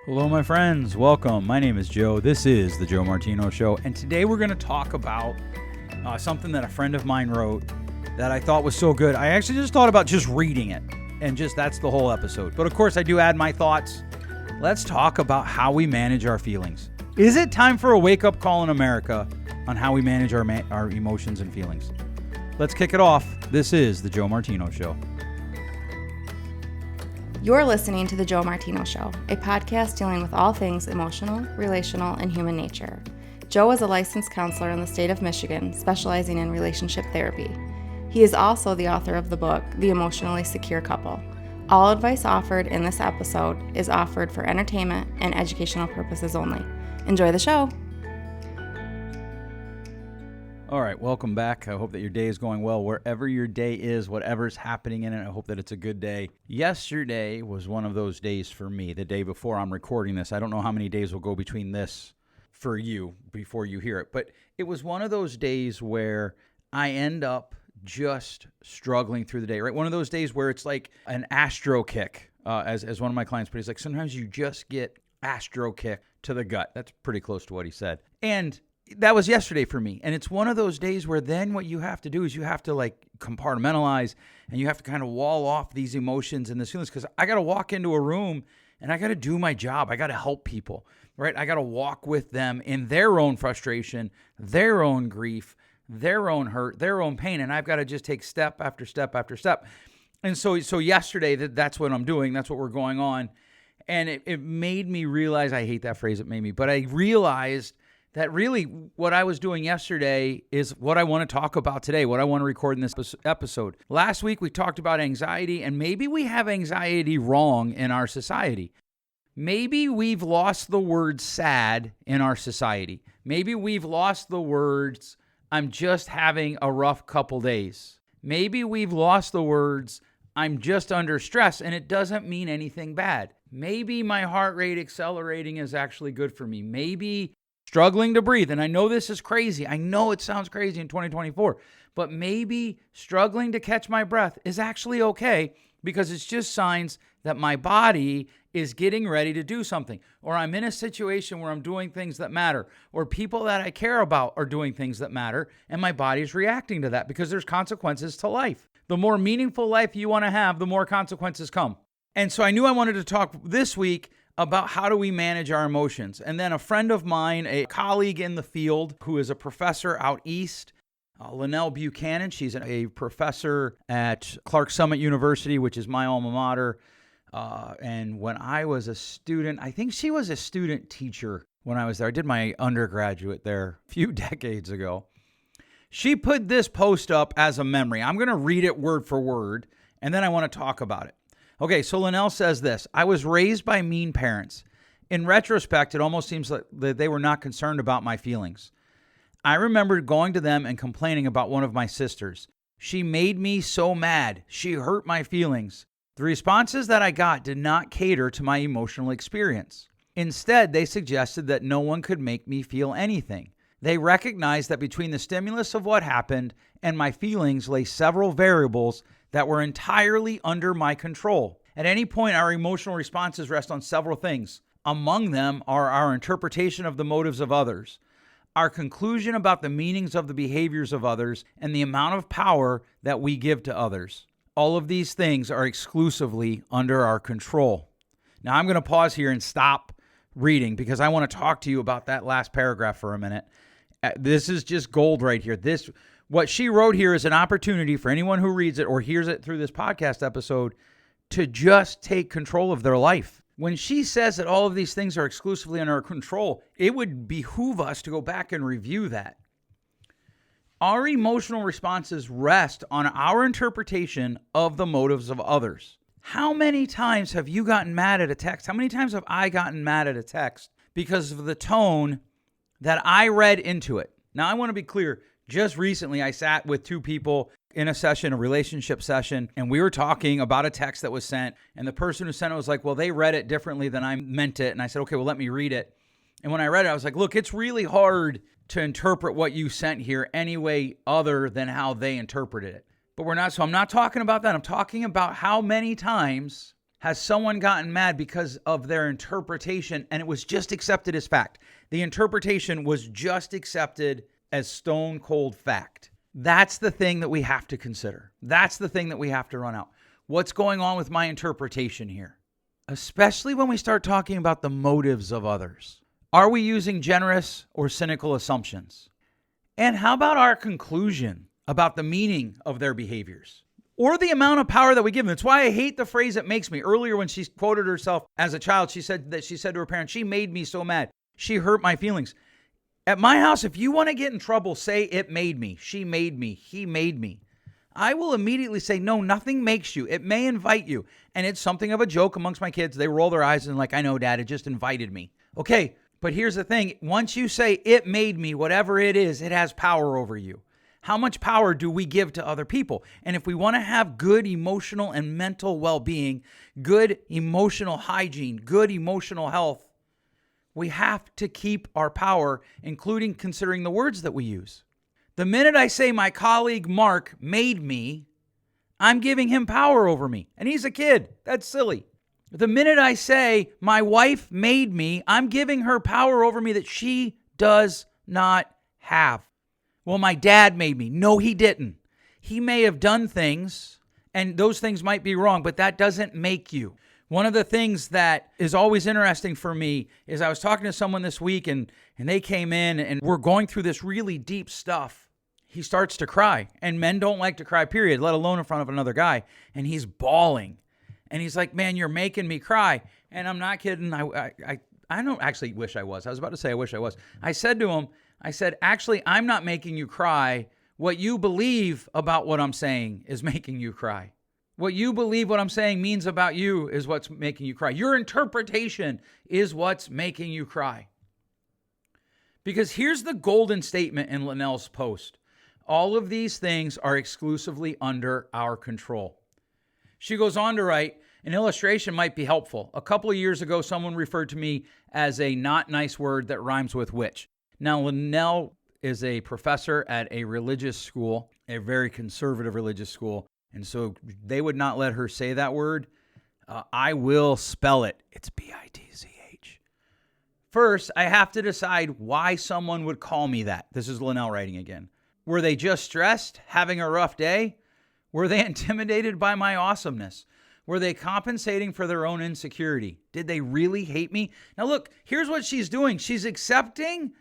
Hello, my friends. Welcome. My name is Joe. This is the Joe Martino Show. And today we're going to talk about something that a friend of mine wrote that I thought was so good. I actually just thought about just reading it. And that's the whole episode. But of course, I do add my thoughts. Let's talk about how we manage our feelings. Is it time for a wake-up call in America on how we manage our emotions and feelings? Let's kick it off. This is the Joe Martino Show. You're listening to The Joe Martino Show, a podcast dealing with all things emotional, relational, and human nature. Joe is a licensed counselor in the state of Michigan, specializing in relationship therapy. He is also the author of the book, The Emotionally Secure Couple. All advice offered in this episode is offered for entertainment and educational purposes only. Enjoy the show. All right, welcome back. I hope that your day is going well wherever your day is, whatever's happening in it. I hope that it's a good day. Yesterday was one of those days for me, the day before I'm recording this. I don't know how many days will go between this for you before you hear it, but it was one of those days where I end up just struggling through the day, right? One of those days where it's like an astro kick, as one of my clients put it. He's like, sometimes you just get astro kick to the gut. That's pretty close to what he said. And that was yesterday for me. And it's one of those days where then what you have to do is you have to like compartmentalize and you have to kind of wall off these emotions and these feelings, because I got to walk into a room and I got to do my job. I got to help people, right? I got to walk with them in their own frustration, their own grief, their own hurt, their own pain. And I've got to just take step after step after step. And so yesterday, that's what I'm doing. That's what we're going on. And it made me realize, I hate that phrase, it made me, but I realized that really what I was doing yesterday is what I want to talk about today, what I want to record in this episode. Last week, we talked about anxiety, and maybe we have anxiety wrong in our society. Maybe we've lost the word sad in our society. Maybe we've lost the words, I'm just having a rough couple days. Maybe we've lost the words, I'm just under stress, and it doesn't mean anything bad. Maybe my heart rate accelerating is actually good for me. Maybe struggling to breathe, and I know this is crazy. I know it sounds crazy in 2024, but maybe struggling to catch my breath is actually okay, because it's just signs that my body is getting ready to do something, or I'm in a situation where I'm doing things that matter, or people that I care about are doing things that matter, and my body is reacting to that, because there's consequences to life. The more meaningful life you want to have, the more consequences come. And so I knew I wanted to talk this week about how do we manage our emotions. And then a friend of mine, a colleague in the field who is a professor out east, Linnell Buchanan, she's a professor at Clark Summit University, which is my alma mater. And when I was a student, I think she was a student teacher when I was there. I did my undergraduate there a few decades ago. She put this post up as a memory. I'm going to read it word for word, and then I want to talk about it. Okay, so Linnell says this: I was raised by mean parents. In retrospect, it almost seems like they were not concerned about my feelings. I remember going to them and complaining about one of my sisters. She made me so mad. She hurt my feelings. The responses that I got did not cater to my emotional experience. Instead, they suggested that no one could make me feel anything. They recognized that between the stimulus of what happened and my feelings lay several variables that were entirely under my control. At any point, our emotional responses rest on several things. Among them are our interpretation of the motives of others, our conclusion about the meanings of the behaviors of others, and the amount of power that we give to others. All of these things are exclusively under our control. Now, I'm going to pause here and stop reading because I want to talk to you about that last paragraph for a minute. This is just gold right here. What she wrote here is an opportunity for anyone who reads it or hears it through this podcast episode to just take control of their life. When she says that all of these things are exclusively under our control, it would behoove us to go back and review that. Our emotional responses rest on our interpretation of the motives of others. How many times have you gotten mad at a text? How many times have I gotten mad at a text because of the tone that I read into it? Now, I want to be clear. Just recently, I sat with two people in a session, a relationship session, and we were talking about a text that was sent, and the person who sent it was like, well, they read it differently than I meant it. And I said, okay, well, let me read it. And when I read it, I was like, look, it's really hard to interpret what you sent here any way other than how they interpreted it. But we're not, so I'm not talking about that. I'm talking about how many times Has someone gotten mad because of their interpretation and it was just accepted as fact? The interpretation was just accepted as stone cold fact. That's the thing that we have to consider. That's the thing that we have to run out. What's going on with my interpretation here? Especially when we start talking about the motives of others. Are we using generous or cynical assumptions? And how about our conclusion about the meaning of their behaviors? Or the amount of power that we give them. That's why I hate the phrase "it makes me." Earlier when she quoted herself as a child, she said to her parents, "She made me so mad. She hurt my feelings." At my house, if you want to get in trouble, say "it made me," "she made me," "he made me." I will immediately say, no, nothing makes you. It may invite you. And it's something of a joke amongst my kids. They roll their eyes and like, "I know, Dad, it just invited me." Okay, but here's the thing. Once you say "it made me," whatever it is, it has power over you. How much power do we give to other people? And if we want to have good emotional and mental well-being, good emotional hygiene, good emotional health, we have to keep our power, including considering the words that we use. The minute I say my colleague Mark made me, I'm giving him power over me. And he's a kid. That's silly. The minute I say my wife made me, I'm giving her power over me that she does not have. Well, my dad made me. No, he didn't. He may have done things, and those things might be wrong, but that doesn't make you. One of the things that is always interesting for me is I was talking to someone this week, and they came in, and we're going through this really deep stuff. He starts to cry, and men don't like to cry, period, let alone in front of another guy, and he's bawling. And he's like, "Man, you're making me cry." And I'm not kidding. I don't actually wish I was. I was about to say I wish I was. I said to him, "Actually, I'm not making you cry. What you believe about what I'm saying is making you cry. What you believe what I'm saying means about you is what's making you cry. Your interpretation is what's making you cry." Because here's the golden statement in Linnell's post. All of these things are exclusively under our control. She goes on to write, "An illustration might be helpful. A couple of years ago, someone referred to me as a not nice word that rhymes with witch." Now, Linnell is a professor at a religious school, a very conservative religious school. And so they would not let her say that word. I will spell it. It's B-I-T-C-H. First, I have to decide why someone would call me that. This is Linnell writing again. Were they just stressed, having a rough day? Were they intimidated by my awesomeness? Were they compensating for their own insecurity? Did they really hate me? Now look, here's what she's doing. She's accepting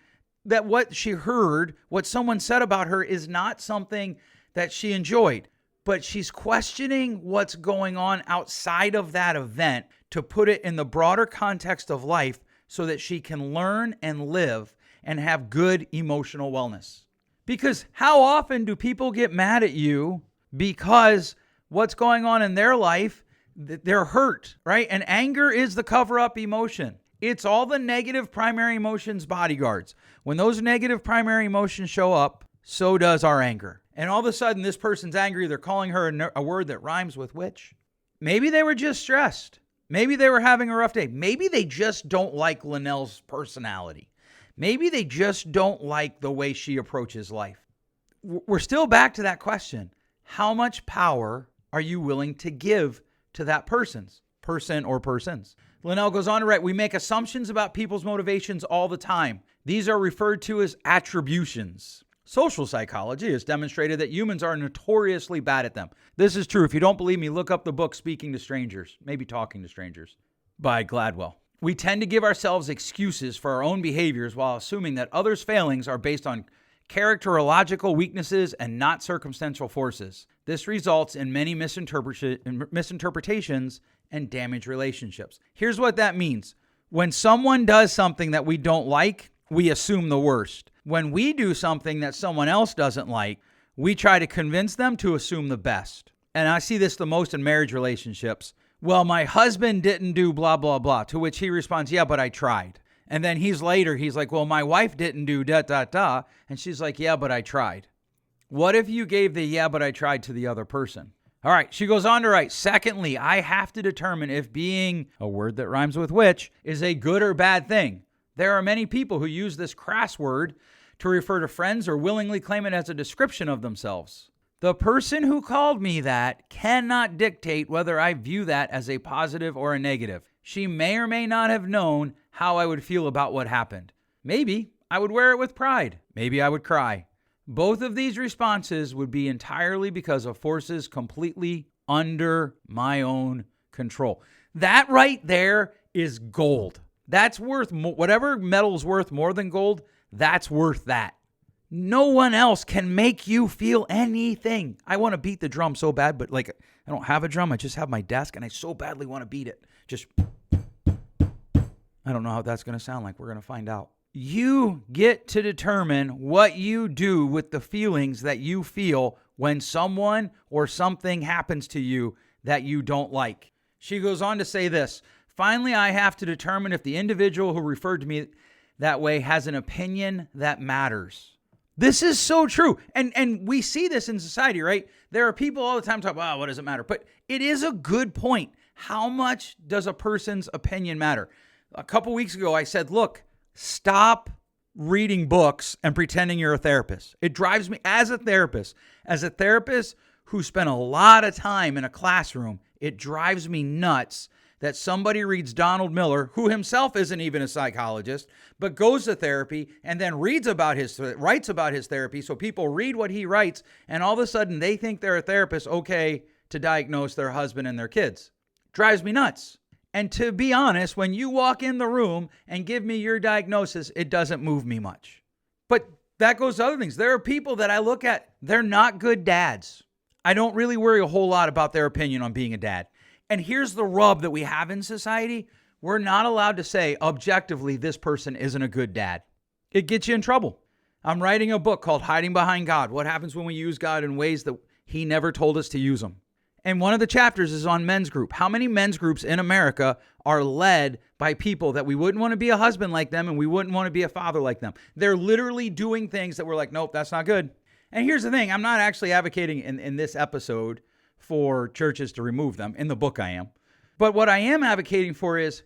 that what she heard, what someone said about her, is not something that she enjoyed. But she's questioning what's going on outside of that event to put it in the broader context of life so that she can learn and live and have good emotional wellness. Because how often do people get mad at you because what's going on in their life, they're hurt, right? And anger is the cover-up emotion. It's all the negative primary emotions bodyguards. When those negative primary emotions show up, so does our anger. And all of a sudden, this person's angry. They're calling her a word that rhymes with witch. Maybe they were just stressed. Maybe they were having a rough day. Maybe they just don't like Linnell's personality. Maybe they just don't like the way she approaches life. We're still back to that question. How much power are you willing to give to that person or persons? Linnell goes on to write, "We make assumptions about people's motivations all the time. These are referred to as attributions. Social psychology has demonstrated that humans are notoriously bad at them." This is true. If you don't believe me, look up the book Speaking to Strangers, maybe Talking to Strangers, by Gladwell. "We tend to give ourselves excuses for our own behaviors while assuming that others' failings are based on characterological weaknesses and not circumstantial forces. This results in many misinterpretations and damaged relationships." Here's what that means. When someone does something that we don't like, we assume the worst. When we do something that someone else doesn't like, we try to convince them to assume the best. And I see this the most in marriage relationships. "Well, my husband didn't do blah, blah, blah," to which he responds, "Yeah, but I tried." And then he's like, "Well, my wife didn't do da, da, da." And she's like, "Yeah, but I tried." What if you gave the "yeah, but I tried" to the other person? All right, she goes on to write, "Secondly, I have to determine if being," a word that rhymes with witch, "is a good or bad thing. There are many people who use this crass word to refer to friends or willingly claim it as a description of themselves. The person who called me that cannot dictate whether I view that as a positive or a negative. She may or may not have known how I would feel about what happened. Maybe I would wear it with pride. Maybe I would cry. Both of these responses would be entirely because of forces completely under my own control. That right there is gold. That's worth whatever metal's worth more than gold, that's worth that. No one else can make you feel anything. I want to beat the drum so bad, but I don't have a drum. I just have my desk, and I so badly want to beat it. Just, I don't know how that's going to sound like. We're going to find out. You get to determine what you do with the feelings that you feel when someone or something happens to you that you don't like. She goes on to say this. Finally, I have to determine if the individual who referred to me that way has an opinion that matters. This is so true. And we see this in society, right? There are people all the time talking about, what does it matter? But it is a good point. How much does a person's opinion matter? A couple weeks ago, I said, look, stop reading books and pretending you're a therapist. It drives me as a therapist who spent a lot of time in a classroom, it drives me nuts that somebody reads Donald Miller, who himself isn't even a psychologist, but goes to therapy and then writes about his therapy. So people read what he writes, and all of a sudden they think they're a therapist, okay, to diagnose their husband and their kids. Drives me nuts. And to be honest, when you walk in the room and give me your diagnosis, it doesn't move me much. But that goes to other things. There are people that I look at, they're not good dads. I don't really worry a whole lot about their opinion on being a dad. And here's the rub that we have in society. We're not allowed to say objectively, this person isn't a good dad. It gets you in trouble. I'm writing a book called Hiding Behind God. What happens when we use God in ways that he never told us to use them? And one of the chapters is on men's group. How many men's groups in America are led by people that we wouldn't want to be a husband like them and we wouldn't want to be a father like them? They're literally doing things that we're like, nope, that's not good. And here's the thing. I'm not actually advocating in this episode for churches to remove them. In the book I am. But what I am advocating for is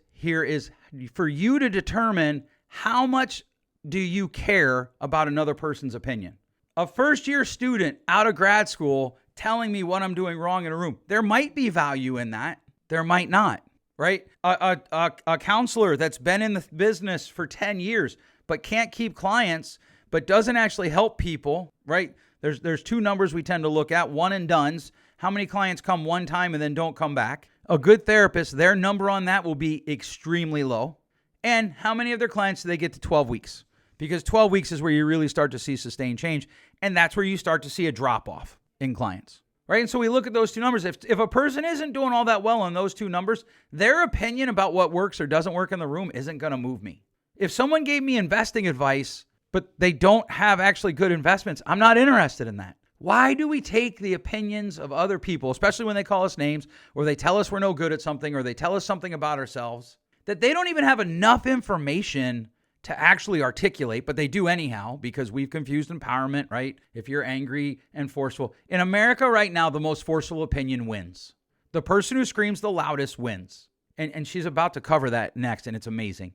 for you to determine how much do you care about another person's opinion. A first-year student out of grad school telling me what I'm doing wrong in a room. There might be value in that. There might not, right? A counselor that's been in the business for 10 years but can't keep clients but doesn't actually help people, right? There's two numbers we tend to look at, one and dones. How many clients come one time and then don't come back? A good therapist, their number on that will be extremely low. And how many of their clients do they get to 12 weeks? Because 12 weeks is where you really start to see sustained change. And that's where you start to see a drop off in clients, right? And so we look at those two numbers. If a person isn't doing all that well on those two numbers, their opinion about what works or doesn't work in the room isn't going to move me. If someone gave me investing advice, but they don't have actually good investments, I'm not interested in that. Why do we take the opinions of other people, especially when they call us names or they tell us we're no good at something or they tell us something about ourselves that they don't even have enough information to actually articulate, but they do anyhow because we've confused empowerment, right? If you're angry and forceful. In America right now, the most forceful opinion wins. The person who screams the loudest wins. And she's about to cover that next, and it's amazing.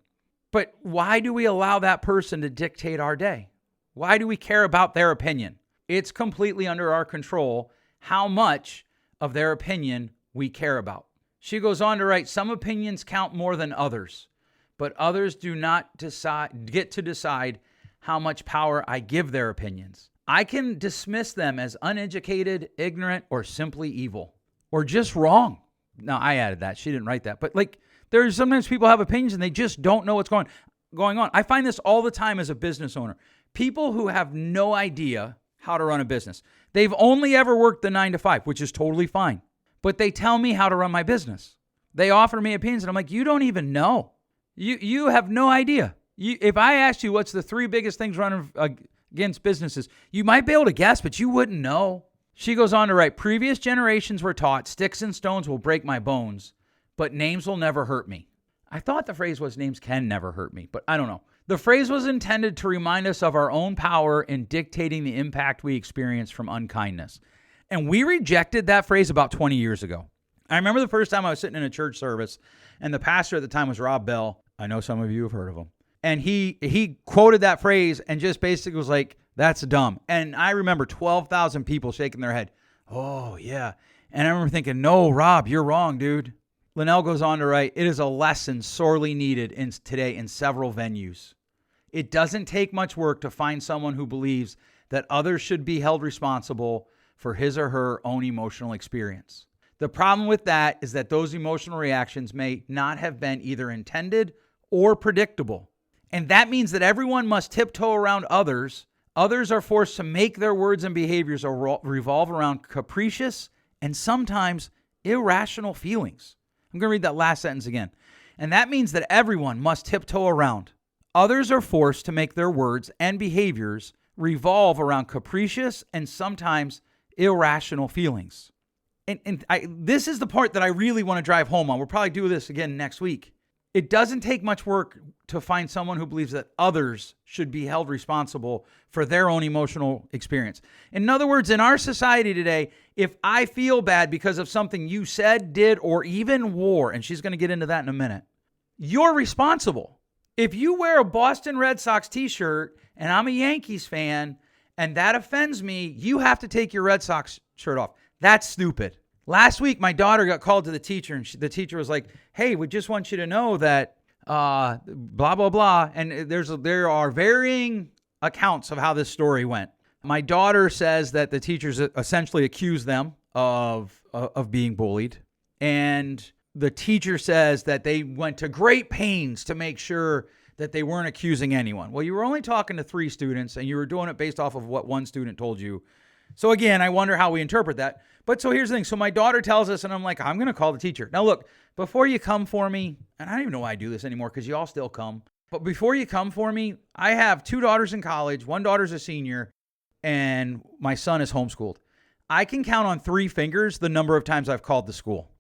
But why do we allow that person to dictate our day? Why do we care about their opinion? It's completely under our control how much of their opinion we care about. She goes on to write, some opinions count more than others, but others do not get to decide how much power I give their opinions. I can dismiss them as uneducated, ignorant, or simply evil, or just wrong. Now, I added that. She didn't write that. But there's sometimes people have opinions and they just don't know what's going on. I find this all the time as a business owner. People who have no idea how to run a business. They've only ever worked the 9 to 5, which is totally fine. But they tell me how to run my business. They offer me opinions and I'm like, you don't even know. You have no idea. If I asked you what's the 3 biggest things running against businesses, you might be able to guess, but you wouldn't know. She goes on to write, previous generations were taught sticks and stones will break my bones, but names will never hurt me. I thought the phrase was names can never hurt me, but I don't know. The phrase was intended to remind us of our own power in dictating the impact we experience from unkindness. And we rejected that phrase about 20 years ago. I remember the first time I was sitting in a church service, and the pastor at the time was Rob Bell. I know some of you have heard of him. And he quoted that phrase and just basically was like, That's dumb. And I remember 12,000 people shaking their head. Oh, yeah. And I remember thinking, no, Rob, you're wrong, dude. Linnell goes on to write, it is a lesson sorely needed today in several venues. It doesn't take much work to find someone who believes that others should be held responsible for his or her own emotional experience. The problem with that is that those emotional reactions may not have been either intended or predictable. And that means that everyone must tiptoe around others. Others are forced to make their words and behaviors revolve around capricious and sometimes irrational feelings. I'm going to read that last sentence again. And that means that everyone must tiptoe around. Others are forced to make their words and behaviors revolve around capricious and sometimes irrational feelings. This is the part that I really want to drive home on. We'll probably do this again next week. It doesn't take much work to find someone who believes that others should be held responsible for their own emotional experience. In other words, in our society today, if I feel bad because of something you said, did, or even wore, and she's going to get into that in a minute, you're responsible. If you wear a Boston Red Sox t-shirt and I'm a Yankees fan and that offends me, you have to take your Red Sox shirt off. That's stupid. Last week, my daughter got called to the teacher, and the teacher was like, hey, we just want you to know that blah, blah, blah. And there are varying accounts of how this story went. My daughter says that the teachers essentially accused them of being bullied. And the teacher says that they went to great pains to make sure that they weren't accusing anyone. Well, you were only talking to 3 students, and you were doing it based off of what one student told you. So again, I wonder how we interpret that. But so here's the thing. So my daughter tells us, and I'm like, I'm going to call the teacher. Now look, before you come for me, and I don't even know why I do this anymore because you all still come. But before you come for me, I have 2 daughters in college. One daughter's a senior, and my son is homeschooled. I can count on 3 fingers the number of times I've called the school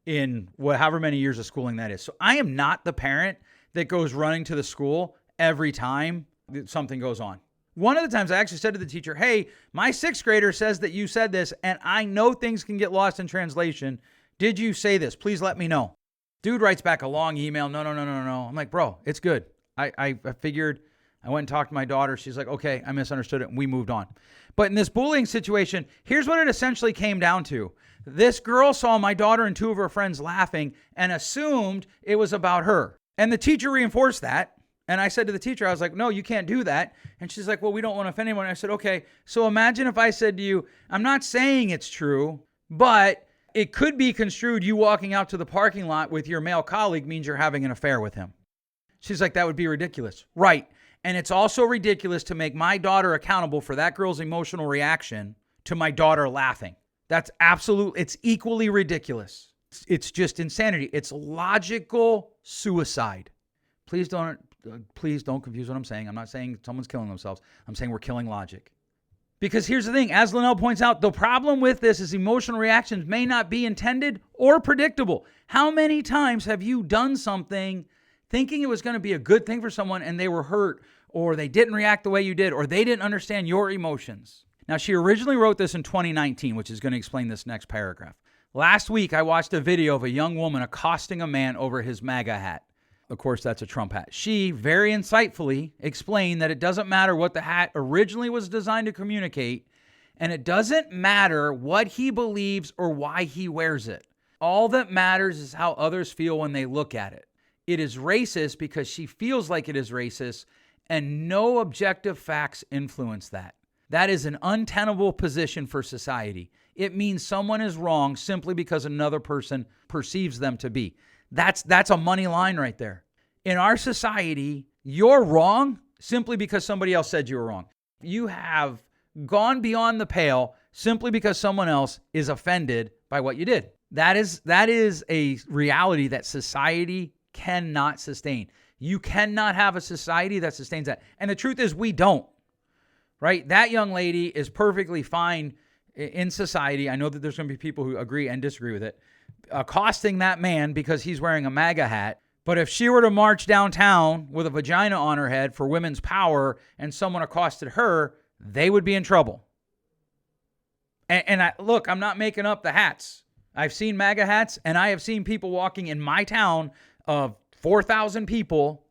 in however many years of schooling that is. So I am not the parent that goes running to the school every time something goes on. One of the times I actually said to the teacher, hey, my 6th grader says that you said this, and I know things can get lost in translation. Did you say this? Please let me know. Dude writes back a long email. No. I'm like, bro, it's good. I figured. I went and talked to my daughter. She's like, okay, I misunderstood it, and we moved on. But in this bullying situation, here's what it essentially came down to. This girl saw my daughter and 2 of her friends laughing and assumed it was about her. And the teacher reinforced that. And I said to the teacher, I was like, no, you can't do that. And she's like, well, we don't want to offend anyone. I said, okay, so imagine if I said to you, I'm not saying it's true, but it could be construed you walking out to the parking lot with your male colleague means you're having an affair with him. She's like, that would be ridiculous. Right. And it's also ridiculous to make my daughter accountable for that girl's emotional reaction to my daughter laughing. That's it's equally ridiculous. It's just insanity. It's logical suicide. Please don't confuse what I'm saying. I'm not saying someone's killing themselves. I'm saying we're killing logic. Because here's the thing, as Linnell points out, the problem with this is emotional reactions may not be intended or predictable. How many times have you done something thinking it was going to be a good thing for someone and they were hurt, or they didn't react the way you did, or they didn't understand your emotions? Now, she originally wrote this in 2019, which is going to explain this next paragraph. Last week, I watched a video of a young woman accosting a man over his MAGA hat. Of course, that's a Trump hat. She very insightfully explained that it doesn't matter what the hat originally was designed to communicate, and it doesn't matter what he believes or why he wears it. All that matters is how others feel when they look at it. It is racist because she feels like it is racist, and no objective facts influence that. That is an untenable position for society. It means someone is wrong simply because another person perceives them to be. That's a money line right there. In our society, you're wrong simply because somebody else said you were wrong. You have gone beyond the pale simply because someone else is offended by what you did. That is a reality that society cannot sustain. You cannot have a society that sustains that. And the truth is we don't, right? That young lady is perfectly fine in society. I know that there's going to be people who agree and disagree with it, accosting that man because he's wearing a MAGA hat. But if she were to march downtown with a vagina on her head for women's power and someone accosted her, they would be in trouble. And I'm not making up the hats. I've seen MAGA hats, and I have seen people walking in my town of 4,000 people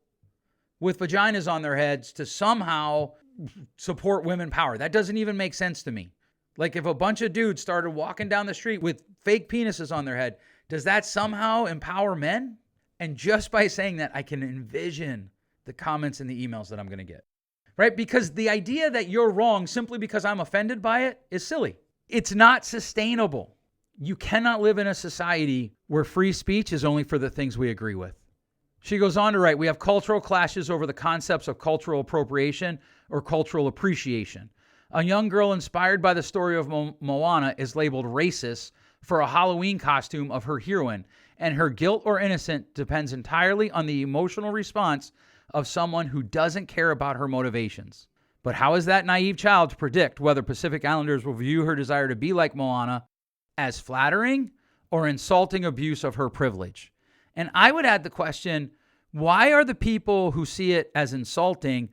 with vaginas on their heads to somehow support women power. That doesn't even make sense to me. Like if a bunch of dudes started walking down the street with fake penises on their head, does that somehow empower men? And just by saying that, I can envision the comments and the emails that I'm going to get, right? Because the idea that you're wrong simply because I'm offended by it is silly. It's not sustainable. You cannot live in a society where free speech is only for the things we agree with. She goes on to write, we have cultural clashes over the concepts of cultural appropriation or cultural appreciation. A young girl inspired by the story of Moana is labeled racist for a Halloween costume of her heroine, and her guilt or innocence depends entirely on the emotional response of someone who doesn't care about her motivations. But how is that naive child to predict whether Pacific Islanders will view her desire to be like Moana as flattering or insulting abuse of her privilege? And I would add the question, why are the people who see it as insulting,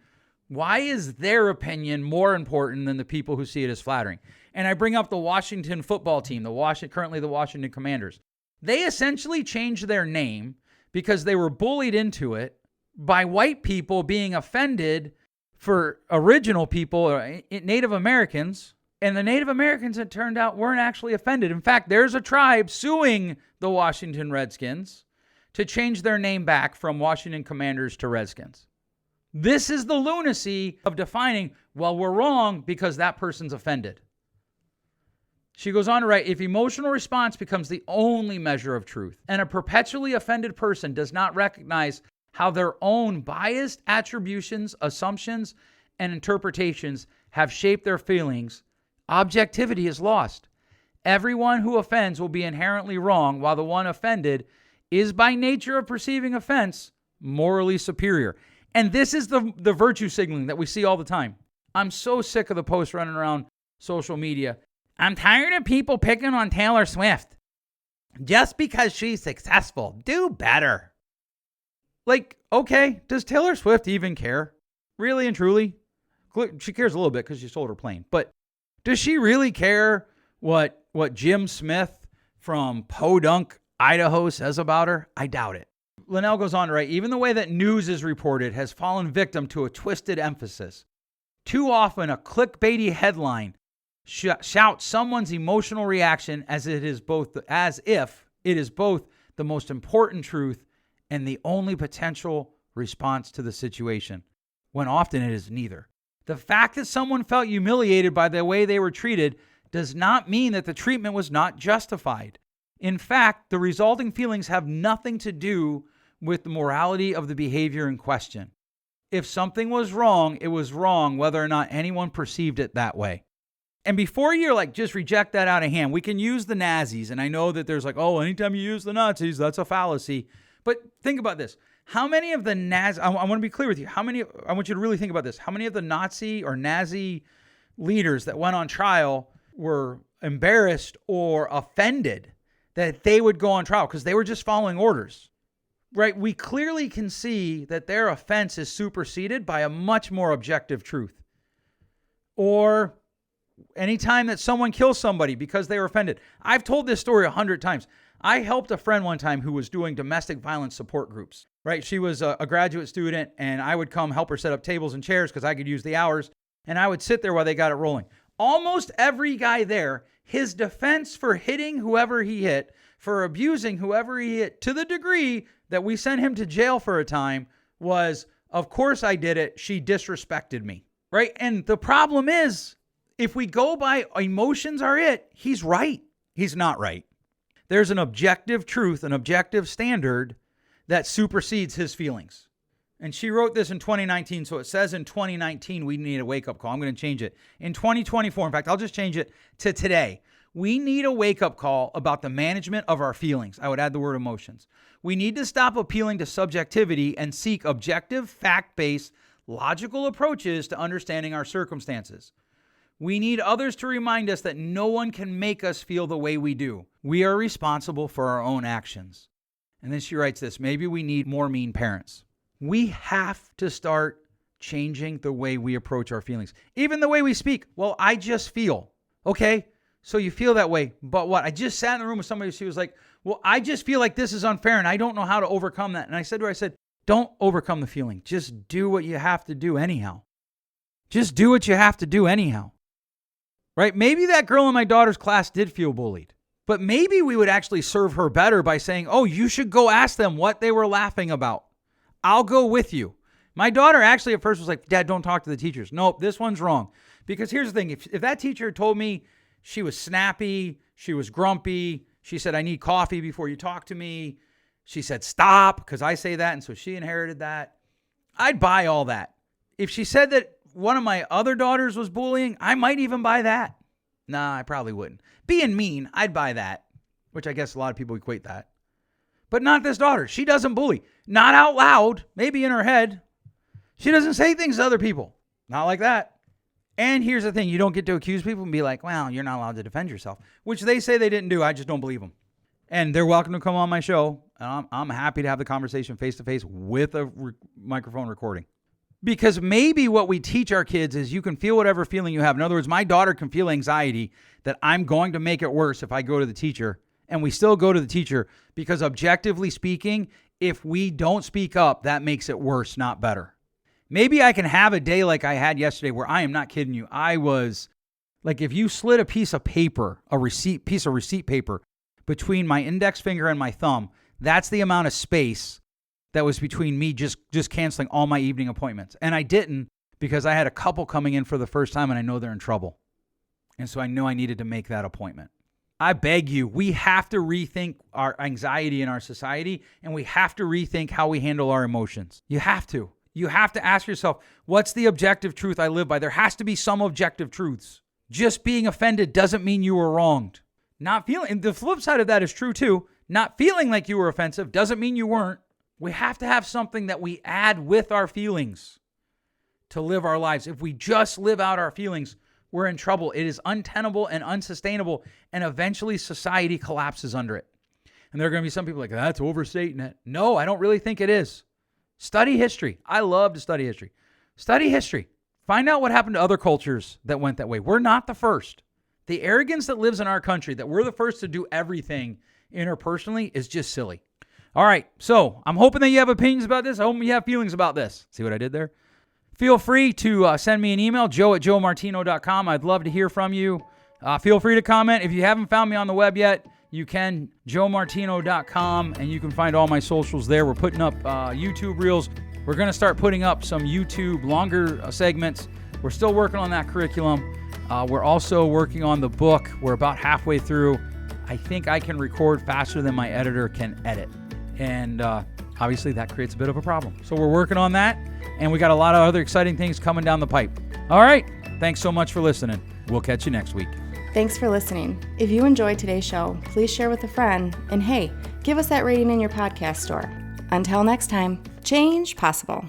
why is their opinion more important than the people who see it as flattering? And I bring up the Washington football team, currently the Washington Commanders. They essentially changed their name because they were bullied into it by white people being offended for original people, or Native Americans. And the Native Americans, it turned out, weren't actually offended. In fact, there's a tribe suing the Washington Redskins to change their name back from Washington Commanders to Redskins. This is the lunacy of defining, well, we're wrong because that person's offended. She goes on to write, if emotional response becomes the only measure of truth, and a perpetually offended person does not recognize how their own biased attributions, assumptions, and interpretations have shaped their feelings, objectivity is lost. Everyone who offends will be inherently wrong, while the one offended is by nature of perceiving offense morally superior. And this is the virtue signaling that we see all the time. I'm so sick of the posts running around social media. I'm tired of people picking on Taylor Swift. Just because she's successful, do better. Like, okay, does Taylor Swift even care? Really and truly? She cares a little bit because she sold her plane. But does she really care what Jim Smith from Podunk, Idaho says about her? I doubt it. Linnell goes on to write, even the way that news is reported has fallen victim to a twisted emphasis. Too often, a clickbaity headline shouts someone's emotional reaction as if it is both the most important truth and the only potential response to the situation, when often it is neither. The fact that someone felt humiliated by the way they were treated does not mean that the treatment was not justified. In fact, the resulting feelings have nothing to do with the morality of the behavior in question. If something was wrong, it was wrong whether or not anyone perceived it that way. And before you're like, just reject that out of hand, we can use the Nazis. And I know that there's like, oh, anytime you use the Nazis, that's a fallacy. But think about this. How many of the Nazis, I want to be clear with you, I want you to really think about this. How many of the Nazi leaders that went on trial were embarrassed or offended that they would go on trial because they were just following orders, right? We clearly can see that their offense is superseded by a much more objective truth. Or anytime that someone kills somebody because they were offended. I've told this story 100 times. I helped a friend one time who was doing domestic violence support groups, right? She was a graduate student, and I would come help her set up tables and chairs because I could use the hours, and I would sit there while they got it rolling. Almost every guy there, his defense for hitting whoever he hit, for abusing whoever he hit, to the degree that we sent him to jail for a time, was, of course I did it. She disrespected me, right? And the problem is, if we go by emotions are it, he's right. He's not right. There's an objective truth, an objective standard that supersedes his feelings. And she wrote this in 2019. So it says in 2019, we need a wake-up call. I'm going to change it. In 2024, in fact, I'll just change it to today. We need a wake-up call about the management of our feelings. I would add the word emotions. We need to stop appealing to subjectivity and seek objective, fact-based, logical approaches to understanding our circumstances. We need others to remind us that no one can make us feel the way we do. We are responsible for our own actions. And then she writes this, maybe we need more mean parents. We have to start changing the way we approach our feelings. Even the way we speak. Well, I just feel. Okay, so you feel that way, but what? I just sat in the room with somebody, she was like, well, I just feel like this is unfair and I don't know how to overcome that. And I said to her, don't overcome the feeling. Just do what you have to do anyhow. Just do what you have to do anyhow. Right? Maybe that girl in my daughter's class did feel bullied. But maybe we would actually serve her better by saying, oh, you should go ask them what they were laughing about. I'll go with you. My daughter actually at first was like, Dad, don't talk to the teachers. Nope, this one's wrong. Because here's the thing. If that teacher told me she was snappy, she was grumpy, she said, I need coffee before you talk to me. She said, stop, because I say that. And so she inherited that. I'd buy all that. If she said that one of my other daughters was bullying, I might even buy that. Nah, I probably wouldn't. Being mean, I'd buy that, which I guess a lot of people equate that. But not this daughter. She doesn't bully. Not out loud, maybe in her head. She doesn't say things to other people. Not like that. And here's the thing. You don't get to accuse people and be like, well, you're not allowed to defend yourself, which they say they didn't do. I just don't believe them. And they're welcome to come on my show. And I'm happy to have the conversation face-to-face with a microphone recording. Because maybe what we teach our kids is you can feel whatever feeling you have. In other words, my daughter can feel anxiety that I'm going to make it worse if I go to the teacher. And we still go to the teacher because objectively speaking, if we don't speak up, that makes it worse, not better. Maybe I can have a day like I had yesterday where I am not kidding you. I was like, if you slid a piece of paper, piece of receipt paper between my index finger and my thumb, that's the amount of space that was between me just canceling all my evening appointments. And I didn't because I had a couple coming in for the first time and I know they're in trouble. And so I know I needed to make that appointment. I beg you, we have to rethink our anxiety in our society and we have to rethink how we handle our emotions. You have to. You have to ask yourself, what's the objective truth I live by? There has to be some objective truths. Just being offended doesn't mean you were wronged. And the flip side of that is true too. Not feeling like you were offensive doesn't mean you weren't. We have to have something that we add with our feelings to live our lives. If we just live out our feelings, we're in trouble. It is untenable and unsustainable, and eventually society collapses under it. And there are going to be some people like, that's overstating it. No, I don't really think it is. Study history. I love to study history. Study history. Find out what happened to other cultures that went that way. We're not the first. The arrogance that lives in our country, that we're the first to do everything interpersonally, is just silly. All right, so I'm hoping that you have opinions about this. I hope you have feelings about this. See what I did there? Feel free to send me an email, joe@joemartino.com. I'd love to hear from you. Feel free to comment. If you haven't found me on the web yet, you can, joemartino.com, and you can find all my socials there. We're putting up YouTube reels. We're going to start putting up some YouTube longer segments. We're still working on that curriculum. We're also working on the book. We're about halfway through. I think I can record faster than my editor can edit. And obviously that creates a bit of a problem. So we're working on that. And we got a lot of other exciting things coming down the pipe. All right. Thanks so much for listening. We'll catch you next week. Thanks for listening. If you enjoyed today's show, please share with a friend. And hey, give us that rating in your podcast store. Until next time, change possible.